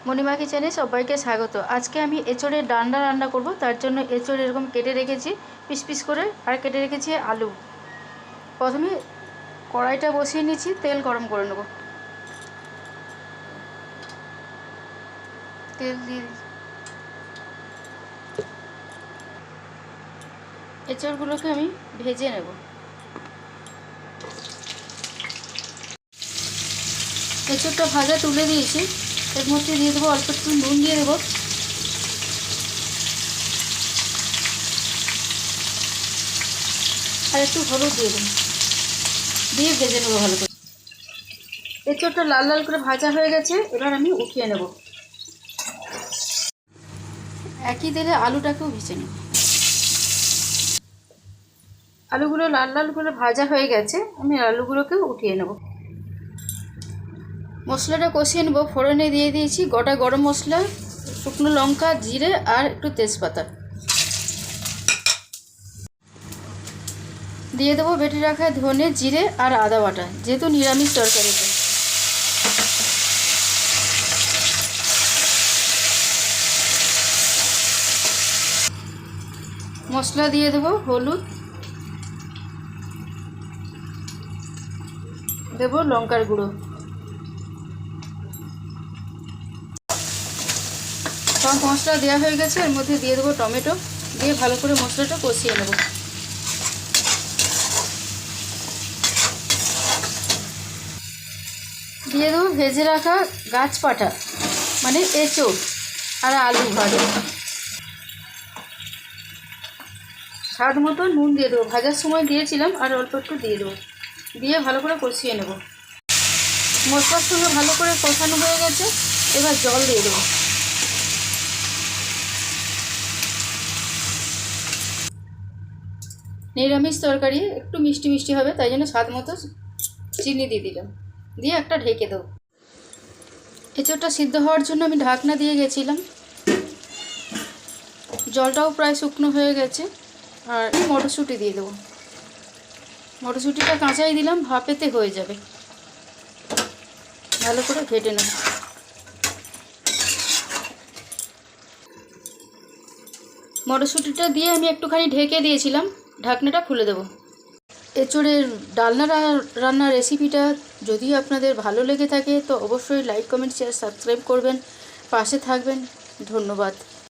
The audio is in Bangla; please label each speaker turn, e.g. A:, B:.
A: মণিমা কিচেনে সবাইকে স্বাগত। আজকে আমি এঁচোড়ের ডান্ডা রান্না করব। তার জন্য এঁচোড় এরকম কেটে রেখেছি পিস পিস করে, আর কেটে রেখেছি আলু। প্রথমে কড়াইটা বসিয়ে নিচ্ছি, তেল গরম করে নেব। তেল দিয়ে এঁচোড়গুলোকে আমি ভেজে নেব। এঁচোড়টা ভাজা তুলে দিয়েছি, এর মধ্যে দিয়ে দেবো অল্প একটু নুন, দিয়ে দেবো আর একটু হলুদ দিয়ে দেবো, দিয়ে ভেজে নেবো ভালো করে। এঁচোড়টা লাল লাল করে ভাজা হয়ে গেছে, এবার আমি উঠিয়ে নেব। একই তেলে আলুটাকেও ভেজে নেব। আলুগুলো লাল লাল করে ভাজা হয়ে গেছে, আমি আলুগুলোকেও উঠিয়ে নেব। মশলাটা কষিয়ে নেব। ফোড়নে দিয়ে দিয়েছি গোটা গরম মশলা, শুকনো লঙ্কা, জিরে আর একটু তেজপাতা। দিয়ে দেবো বেটে রাখা ধনে, জিরে আর আদা বাটা, যেহেতু নিরামিষ তরকারিতে। মশলা দিয়ে দেবো হলুদ, দেবো লঙ্কার গুঁড়ো। সব মশলা দেওয়া হয়ে গেছে, এর মধ্যে দিয়ে দেবো টমেটো, দিয়ে ভালো করে মশলাটা কষিয়ে নেব। দিয়ে দেবো ভেজে রাখা গাছপাটা মানে এঁচোড় আর আলু ভাজা। স্বাদ মতো নুন দিয়ে দেবো, ভাজার সময় দিয়েছিলাম আর অল্প একটু দিয়ে দেবো, দিয়ে ভালো করে কষিয়ে নেব। মশলার সঙ্গে ভালো করে কষানো হয়ে গেছে, এবার জল দিয়ে দেবো। নিরামিষ তরকারি একটু মিষ্টি মিষ্টি হবে, তাই জন্য স্বাদ মতো চিনি দিয়ে দিলাম, দিয়ে একটা ঢেকে দেবো। এঁচোড়টা সিদ্ধ হওয়ার জন্য আমি ঢাকনা দিয়ে গেছিলাম। জলটাও প্রায় শুকনো হয়ে গেছে, আর মটরশুঁটি দিয়ে দেবো। মটরশুঁটিটা কাঁচাই দিলাম, ভাপেতে হয়ে যাবে। ভালো করে ঘেটে নেব। মটরশুঁটিটা দিয়ে আমি একটুখানি ঢেকে দিয়েছিলাম, ঢাকনাটা খুলে দেবো। এঁচোড়ের ডালনা রান্নার রেসিপিটা যদি আপনাদের ভালো লেগে থাকে তো অবশ্যই লাইক, কমেন্ট, শেয়ার, সাবস্ক্রাইব করবেন, পাশে থাকবেন। ধন্যবাদ।